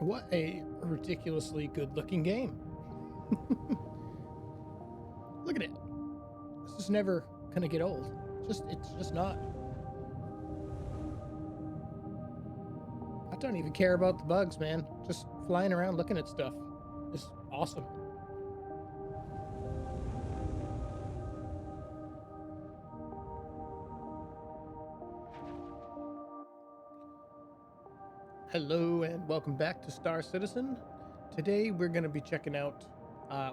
What a ridiculously good-looking game. Look at it. This is never gonna get old. It's just not. I don't even care about the bugs, man. Just flying around looking at stuff is awesome. Hello and welcome back to Star Citizen. Today we're going to be checking out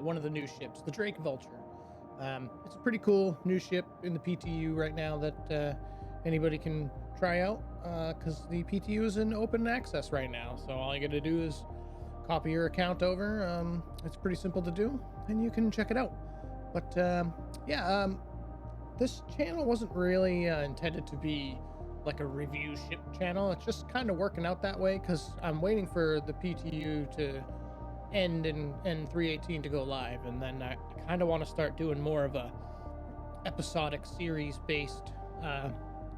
one of the new ships, the Drake Vulture. It's a pretty cool new ship in the PTU right now that anybody can try out because the PTU is in open access right now. So all you got to do is copy your account over. It's pretty simple to do and you can check it out. But this channel wasn't really intended to be like a review ship channel. It's just kind of working out that way because I'm waiting for the PTU to end and 318 to go live, and then I kind of want to start doing more of a episodic series based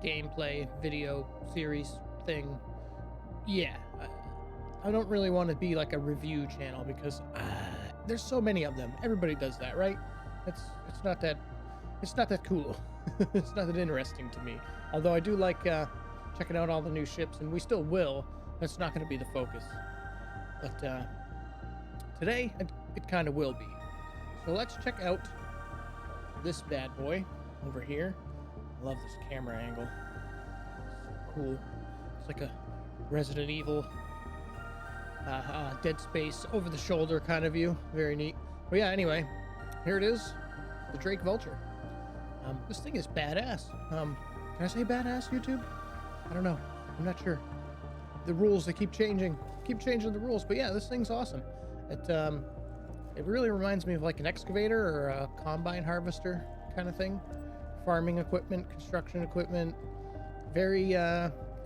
gameplay video series thing. Yeah, I don't really want to be like a review channel because there's so many of them. Everybody does that, right? It's not that cool. It's not that interesting to me. Although I do like checking out all the new ships, and we still will. That's not going to be the focus. But today, it kind of will be. So let's check out this bad boy over here. I love this camera angle. It's cool. It's like a Resident Evil, Dead Space, over-the-shoulder kind of view. Very neat. But yeah, anyway, here it is, the Drake Vulture. This thing is badass. Can I say badass, YouTube? I don't know. I'm not sure. The rules, they keep changing the rules. But yeah, this thing's awesome. It really reminds me of like an excavator or a combine harvester kind of thing. Farming equipment, construction equipment. Very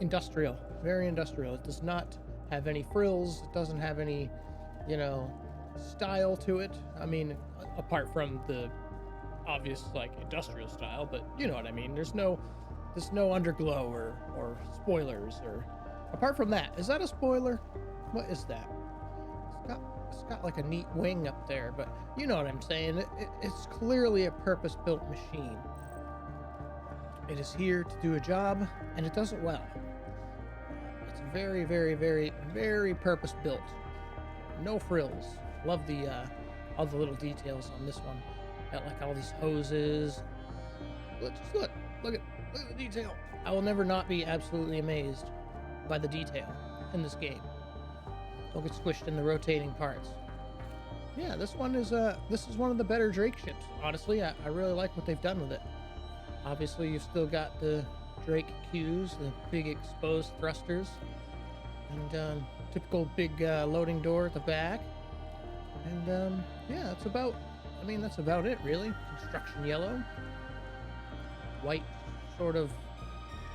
industrial. Very industrial. It does not have any frills. It doesn't have any, style to it. I mean, apart from the obvious like industrial style, but you know what I mean. There's no underglow or spoilers, or apart from that. Is that a spoiler? What is that? It's got like a neat wing up there, but you know what I'm saying. It's clearly a purpose-built machine. It is here to do a job, and it does it well. It's very, very, very, very purpose-built. No frills. Love all the little details on this one. Got like all these hoses. Look at the detail. I will never not be absolutely amazed by the detail in this game. Don't get squished in the rotating parts. Yeah, this is one of the better Drake ships. Honestly, I really like what they've done with it. Obviously, you've still got the Drake Qs, the big exposed thrusters, and typical big loading door at the back. And yeah, that's about it, really. Construction yellow. White, sort of,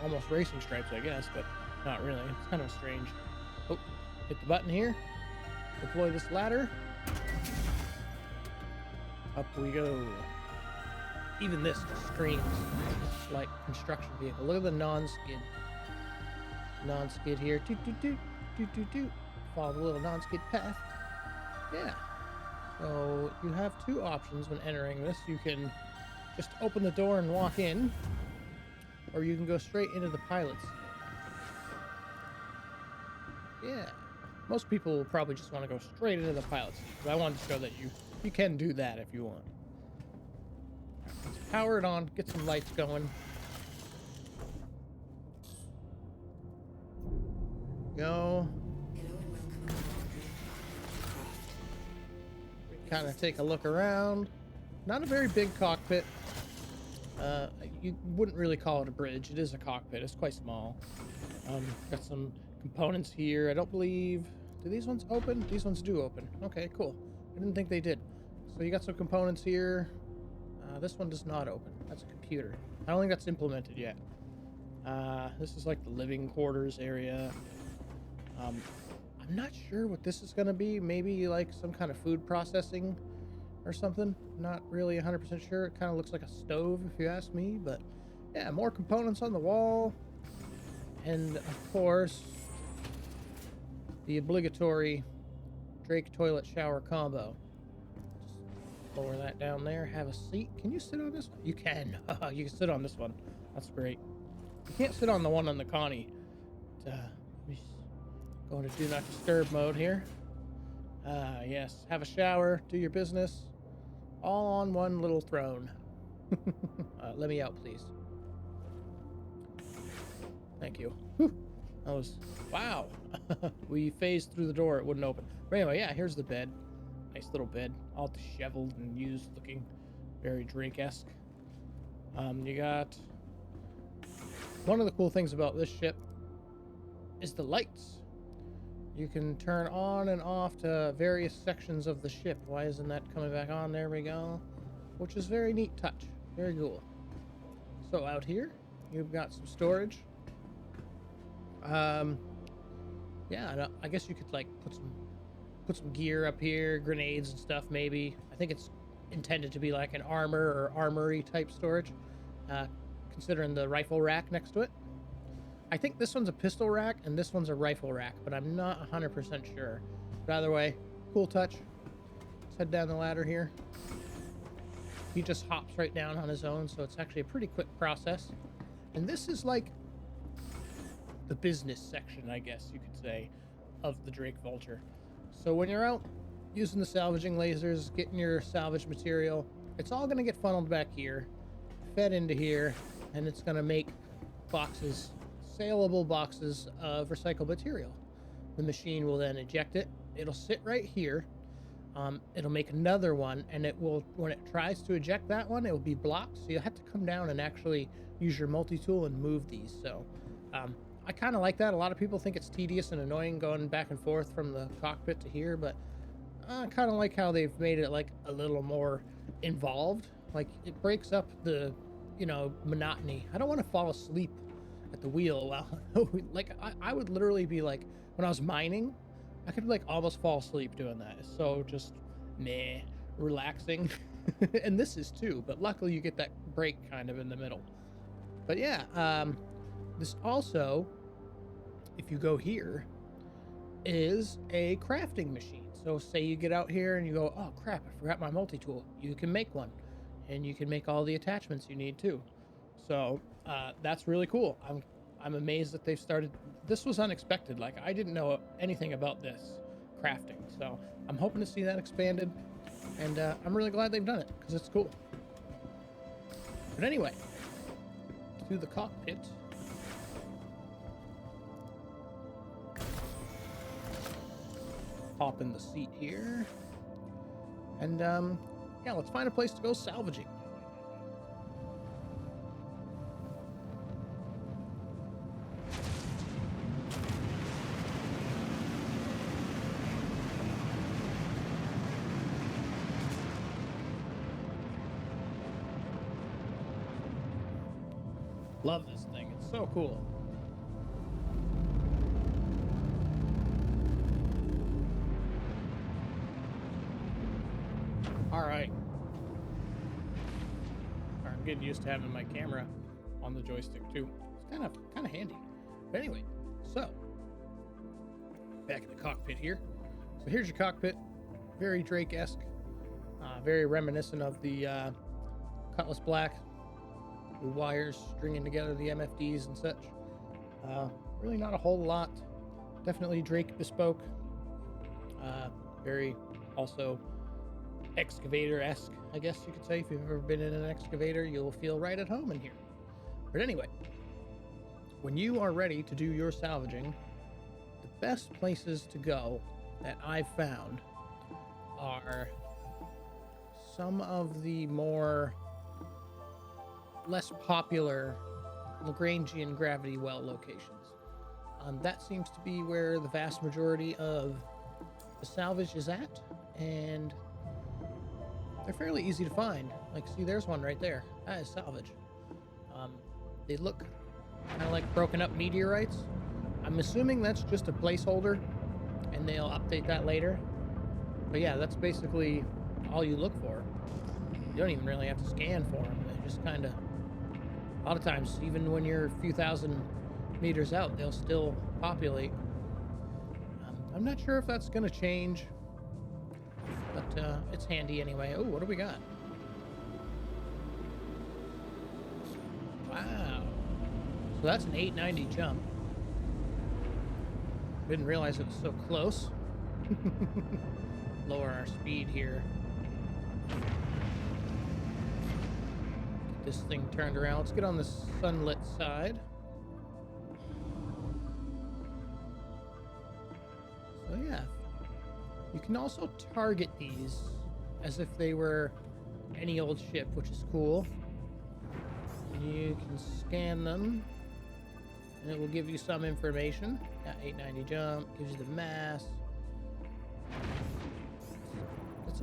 almost racing stripes, I guess, but not really. It's kind of strange. Oh, hit the button here. Deploy this ladder. Up we go. Even this just screams like construction vehicle. Look at the non-skid. Non-skid here. Doot, doot, doot, doot, doot, doot. Follow the little non-skid path. Yeah. So you have two options when entering this. You can just open the door and walk in, or you can go straight into the pilot's seat. Yeah, most people will probably just want to go straight into the pilot's seat, but I wanted to show that you can do that if you want. Let's power it on, get some lights going. Go. Kind of take a look around. Not a very big cockpit. You wouldn't really call it a bridge. It is a cockpit. It's quite small. Got some components here. I don't believe... Do these ones open? These ones do open. Okay, cool. I didn't think they did. So you got some components here. This one does not open. That's a computer. I don't think that's implemented yet. This is like the living quarters area. I'm not sure what this is going to be. Maybe like some kind of food processing or something. Not really 100% sure. It kind of looks like a stove if you ask me, but yeah, more components on the wall. And of course, the obligatory Drake toilet shower combo. Just lower that down there. Have a seat. Can you sit on this one? You can. You can sit on this one. That's great. You can't sit on the one on the Connie. Going to do not disturb mode here. Yes. Have a shower. Do your business. All on one little throne. Let me out, please. Thank you. Whew. That was... Wow. We phased through the door. It wouldn't open. But anyway, yeah, here's the bed. Nice little bed. All disheveled and used looking. Very Drake-esque. You got... One of the cool things about this ship is the lights. You can turn on and off to various sections of the ship. Why isn't that coming back on? There we go. Which is very neat touch. Very cool. So out here, you've got some storage. Yeah, I guess you could like put some gear up here, grenades and stuff maybe. I think it's intended to be like an armor or armory type storage, considering the rifle rack next to it. I think this one's a pistol rack and this one's a rifle rack, but I'm not 100% sure. But either way, cool touch. Let's head down the ladder here. He just hops right down on his own, so it's actually a pretty quick process. And this is like the business section, I guess you could say, of the Drake Vulture. So when you're out using the salvaging lasers, getting your salvage material, it's all going to get funneled back here, fed into here, and it's going to make boxes, saleable boxes of recycled material. The machine will then eject it. It'll sit right here. It'll make another one, and it will, when it tries to eject that one, it will be blocked. So you'll have to come down and actually use your multi-tool and move these. So I kind of like that. A lot of people think it's tedious and annoying going back and forth from the cockpit to here, but I kind of like how they've made it like a little more involved. Like it breaks up the, you know, monotony. I don't want to fall asleep at the wheel while like I would literally be like, when I was mining, I could like almost fall asleep doing that. It's so just meh, relaxing. And this is too, but luckily you get that break kind of in the middle. But yeah, this also, if you go here, is a crafting machine. So say you get out here and you go, oh crap, I forgot my multi-tool. You can make one, and you can make all the attachments you need too. So that's really cool. I'm amazed that they've started. This was unexpected. Like I didn't know anything about this crafting. So I'm hoping to see that expanded, and I'm really glad they've done it because it's cool. But anyway, to the cockpit. Hop in the seat here, and yeah, let's find a place to go salvaging. Love this thing. It's so cool. All right. I'm getting used to having my camera on the joystick too. It's kind of handy. But anyway, so back in the cockpit here. So here's your cockpit. Very Drake-esque. Very reminiscent of the Cutlass Black. The wires stringing together the MFDs and such. Really not a whole lot. Definitely Drake bespoke. Very also excavator-esque, I guess you could say. If you've ever been in an excavator, you'll feel right at home in here. But anyway, when you are ready to do your salvaging, the best places to go that I've found are some of the more less popular Lagrangian gravity well locations. That seems to be where the vast majority of the salvage is at, and they're fairly easy to find. Like, see, there's one right there. That is salvage. They look kind of like broken up meteorites. I'm assuming that's just a placeholder, and they'll update that later. But yeah, that's basically all you look for. You don't even really have to scan for them. They just kind of, a lot of times, even when you're a few thousand meters out, they'll still populate. I'm not sure if that's gonna change, but it's handy anyway. Oh, what do we got? Wow. So that's an 890 jump. Didn't realize it was so close. Lower our speed here. Get this thing turned around. Let's get on the sunlit side. So yeah, you can also target these as if they were any old ship, which is cool. You can scan them, and it will give you some information. Yeah, 890 jump, gives you the mass. That's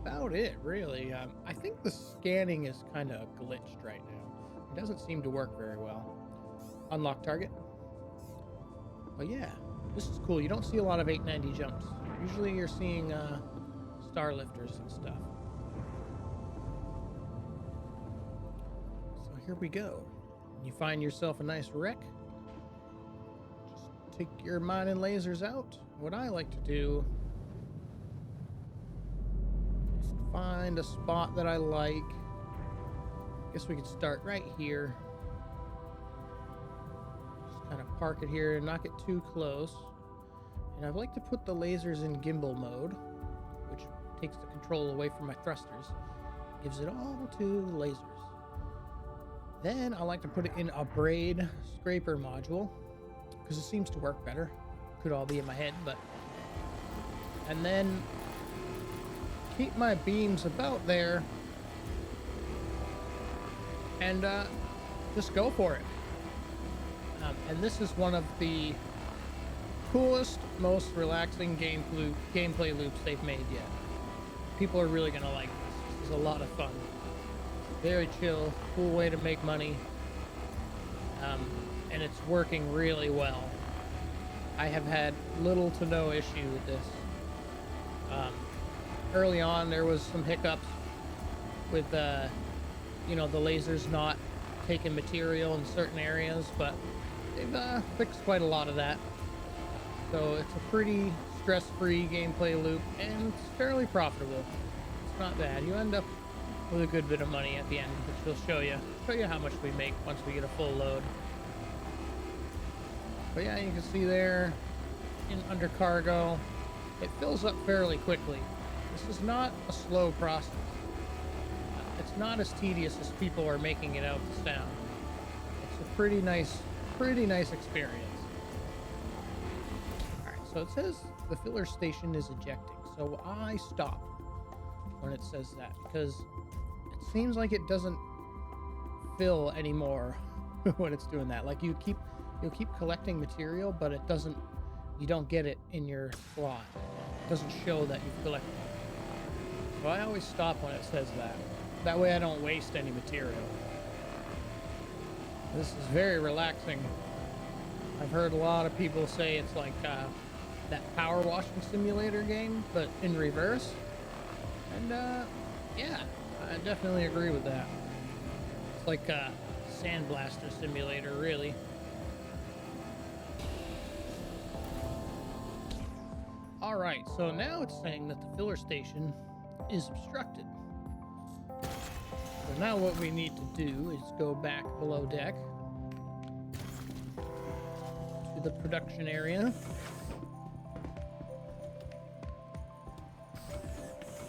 about it, really. I think the scanning is kind of glitched right now. It doesn't seem to work very well. Unlock target. But yeah, this is cool. You don't see a lot of 890 jumps. Usually you're seeing star lifters and stuff. So here we go. You find yourself a nice wreck. Just take your mining lasers out. What I like to do is find a spot that I like. Guess we could start right here. Just kind of park it here and not get too close. And I'd like to put the lasers in gimbal mode, which takes the control away from my thrusters. Gives it all to the lasers. Then I like to put it in a braid scraper module, because it seems to work better. Could all be in my head, but... And then keep my beams about there, and just go for it. And this is one of the coolest, most relaxing gameplay loops they've made yet. People are really gonna like this. This is a lot of fun. Very chill, cool way to make money, and it's working really well. I have had little to no issue with this. Early on, there was some hiccups with, you know, the lasers not taking material in certain areas, but they've fixed quite a lot of that. So it's a pretty stress-free gameplay loop, and it's fairly profitable. It's not bad. You end up with a good bit of money at the end, which will show you how much we make once we get a full load. But yeah, you can see there in under cargo, it fills up fairly quickly. This is not a slow process. It's not as tedious as people are making it out to sound. It's a pretty nice experience. Alright, so it says the filler station is ejecting. So I stop when it says that, because it seems like it doesn't fill anymore when it's doing that. Like you'll keep collecting material, but it doesn't, you don't get it in your slot. It doesn't show that you've collected it. So I always stop when it says that. That way I don't waste any material. This is very relaxing. I've heard a lot of people say it's like that power washing simulator game, but in reverse. And yeah, I definitely agree with that. It's like a sandblaster simulator, really. Alright, so now it's saying that the filler station is obstructed. So now what we need to do is go back below deck to the production area.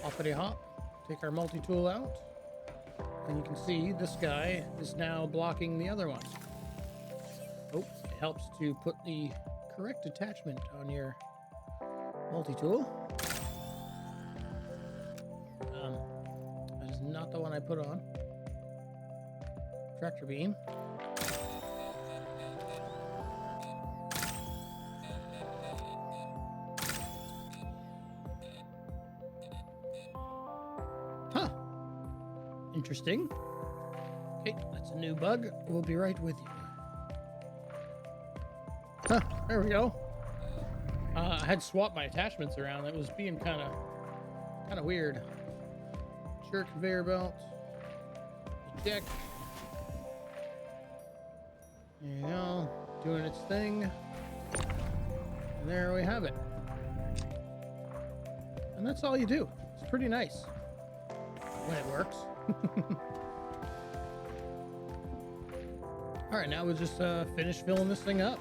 Hoppity hop, take our multi-tool out, and you can see this guy is now blocking the other one. Oh, it helps to put the correct attachment on your multi-tool. That is not the one I put on. Tractor beam. Huh. Interesting. Okay, that's a new bug. We'll be right with you. Huh, there we go. I had swapped my attachments around. It was being kind of weird. Sure, conveyor belt. Eject. There you go. Doing its thing. And there we have it. And that's all you do. It's pretty nice when it works. All right, now we'll just finish filling this thing up.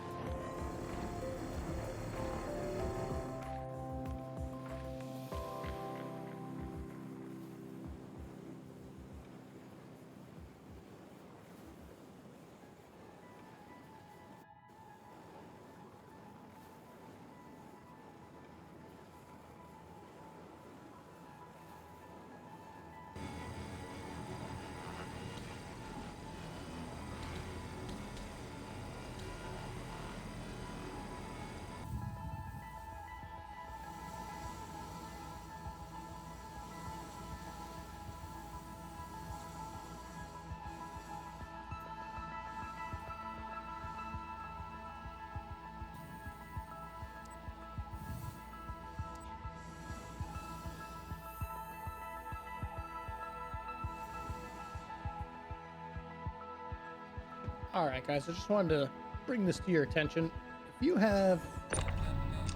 All right, guys, I just wanted to bring this to your attention. If you have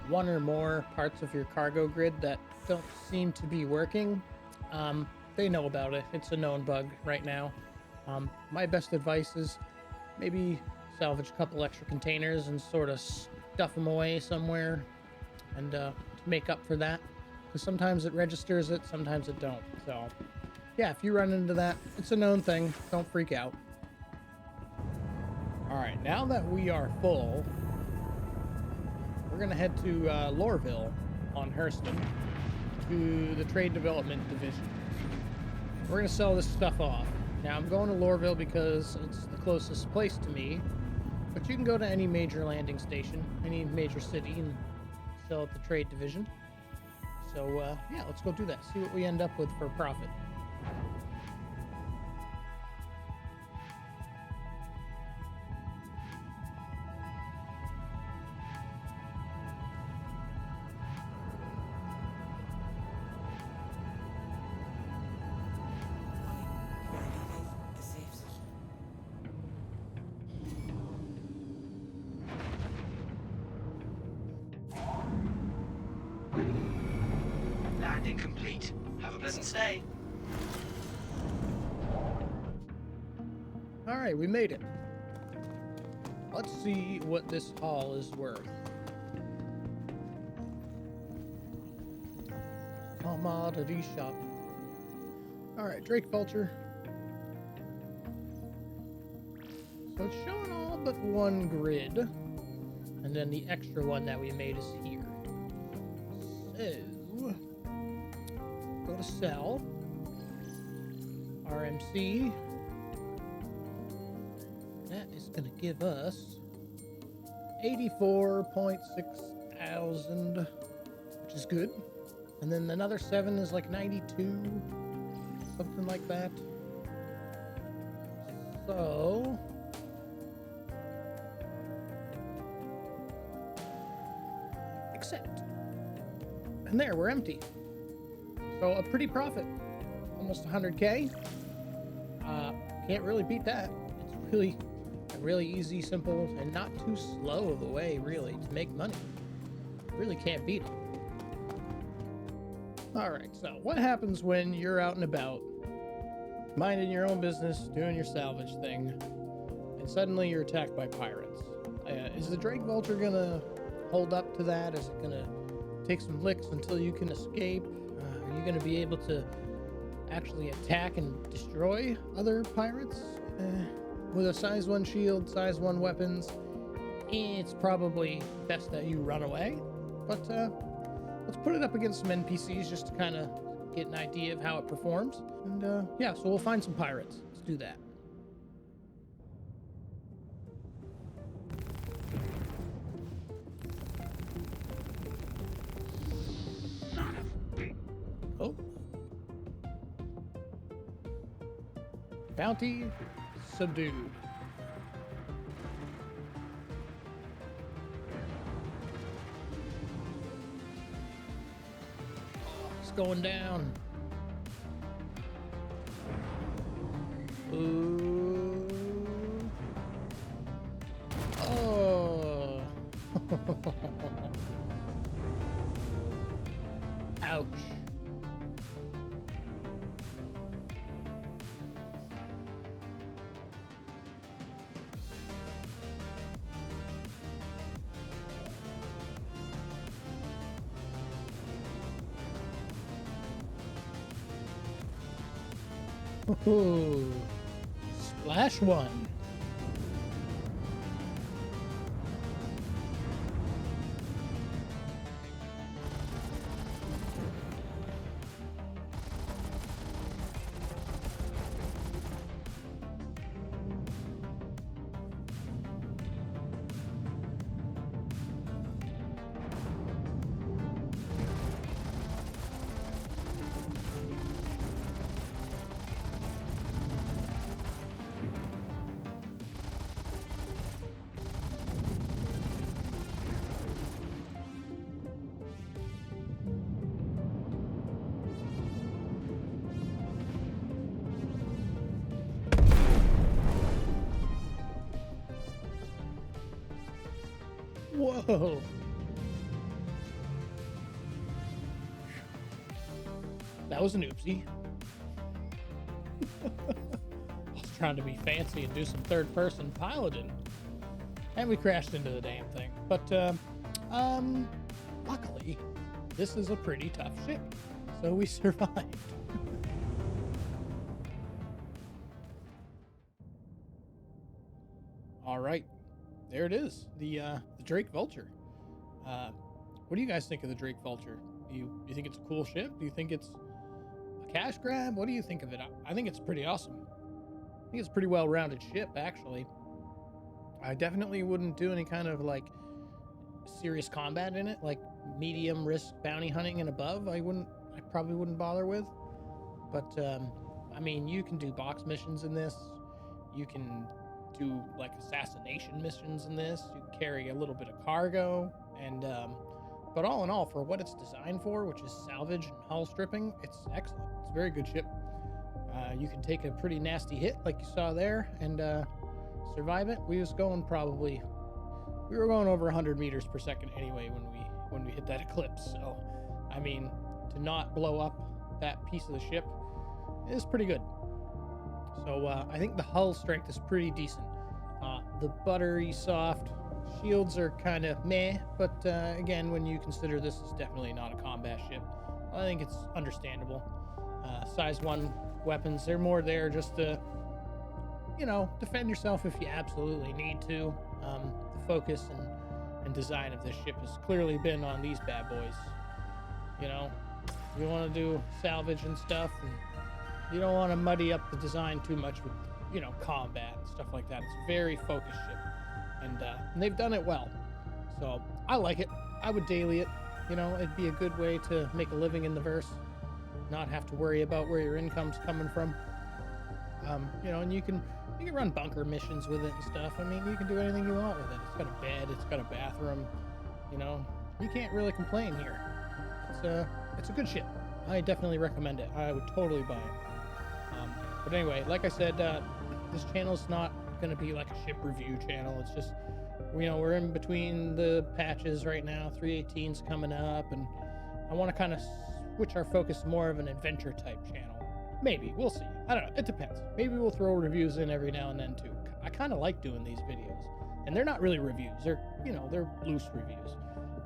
one or more parts of your cargo grid that don't seem to be working, they know about it. It's a known bug right now. My best advice is maybe salvage a couple extra containers and sort of stuff them away somewhere and to make up for that. Because sometimes it registers it, sometimes it don't. So, yeah, if you run into that, it's a known thing. Don't freak out. All right, now that we are full, we're going to head to Lorville on Hurston to the Trade Development Division. We're going to sell this stuff off. Now, I'm going to Lorville because it's the closest place to me, but you can go to any major landing station, any major city, and sell at the Trade Division. So, yeah, let's go do that. See what we end up with for profit. Landing complete. Have a pleasant stay. All right, we made it. Let's see what this haul is worth. Commodity shop. All right, Drake Vulture. So it's showing all but one grid, and then the extra one that we made is here. So go to sell. RMC. That is going to give us 84.6 thousand, which is good. And then another 7 is like 92, something like that. So accept. And there, we're empty. So a pretty profit, almost 100K. Can't really beat that. It's really a really easy, simple, and not too slow of a way, really, to make money. Really can't beat it. All right, so what happens when you're out and about, minding your own business, doing your salvage thing, and suddenly you're attacked by pirates? Is the Drake Vulture gonna hold up to that? Is it gonna take some licks until you can escape? Are you gonna be able to actually attack and destroy other pirates with a size 1 shield, size 1 weapons? It's probably best that you run away, but let's put it up against some NPCs just to kind of get an idea of how it performs. And yeah, so we'll find some pirates. Let's do that. Oh. Bounty subdued. It's going down. Ooh. Oh. Ouch. Ouch. Ooh. Splash one. Whoa. That was an oopsie. I was trying to be fancy and do some third-person piloting. And we crashed into the damn thing. But, luckily, this is a pretty tough ship. So we survived. All right. There it is. The Drake Vulture. What do you guys think of the Drake Vulture? Do you think it's a cool ship? Do you think it's a cash grab? What do you think of it? I think it's pretty awesome. I think it's a pretty well-rounded ship, actually. I definitely wouldn't do any kind of like serious combat in it, like medium risk bounty hunting and above. I probably wouldn't bother with. But I mean, you can do box missions in this. You can do like assassination missions in this. You carry a little bit of cargo, and but all in all, for what it's designed for, which is salvage and hull stripping, it's excellent. It's a very good ship. You can take a pretty nasty hit like you saw there and survive it. We were going over 100 meters per second anyway when we hit that eclipse. So I mean, to not blow up that piece of the ship is pretty good. So I think the hull strength is pretty decent. The buttery soft shields are kind of meh, but again, when you consider this is definitely not a combat ship, I think it's understandable. Size 1 weapons, they're more there just to, defend yourself if you absolutely need to. The focus and design of this ship has clearly been on these bad boys. You want to do salvage and stuff, and you don't want to muddy up the design too much with, combat and stuff like that. It's a very focused ship, and they've done it well. So I like it. I would daily it. It'd be a good way to make a living in the verse, not have to worry about where your income's coming from. And you can run bunker missions with it and stuff. I mean, you can do anything you want with it. It's got a bed. It's got a bathroom. You can't really complain here. It's a good ship. I definitely recommend it. I would totally buy it. But anyway, like I said, this channel's not going to be like a ship review channel. It's just, we're in between the patches right now. 318's coming up, and I want to kind of switch our focus to more of an adventure type channel. Maybe. We'll see. I don't know. It depends. Maybe we'll throw reviews in every now and then too. I kind of like doing these videos. And they're not really reviews. They're, they're loose reviews.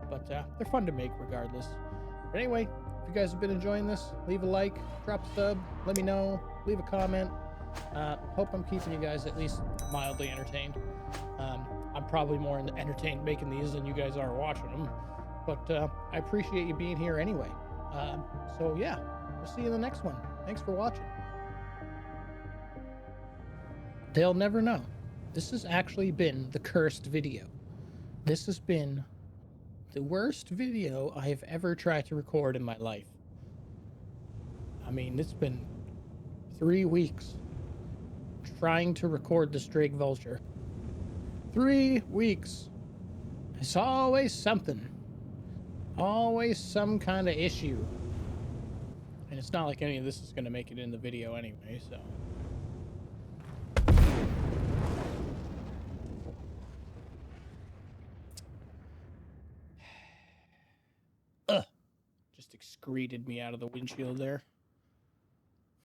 But they're fun to make regardless. But anyway, if you guys have been enjoying this, leave a like, drop a sub, let me know, leave a comment. Hope I'm keeping you guys at least mildly entertained. I'm probably more entertained making these than you guys are watching them. But I appreciate you being here anyway. So yeah, we'll see you in the next one. Thanks for watching. They'll never know. This has actually been the cursed video. This has been the worst video I have ever tried to record in my life. I mean, it's been 3 weeks trying to record this Drake Vulture. 3 weeks. It's always something. Always some kind of issue. And it's not like any of this is going to make it in the video anyway, so... just excreted me out of the windshield there.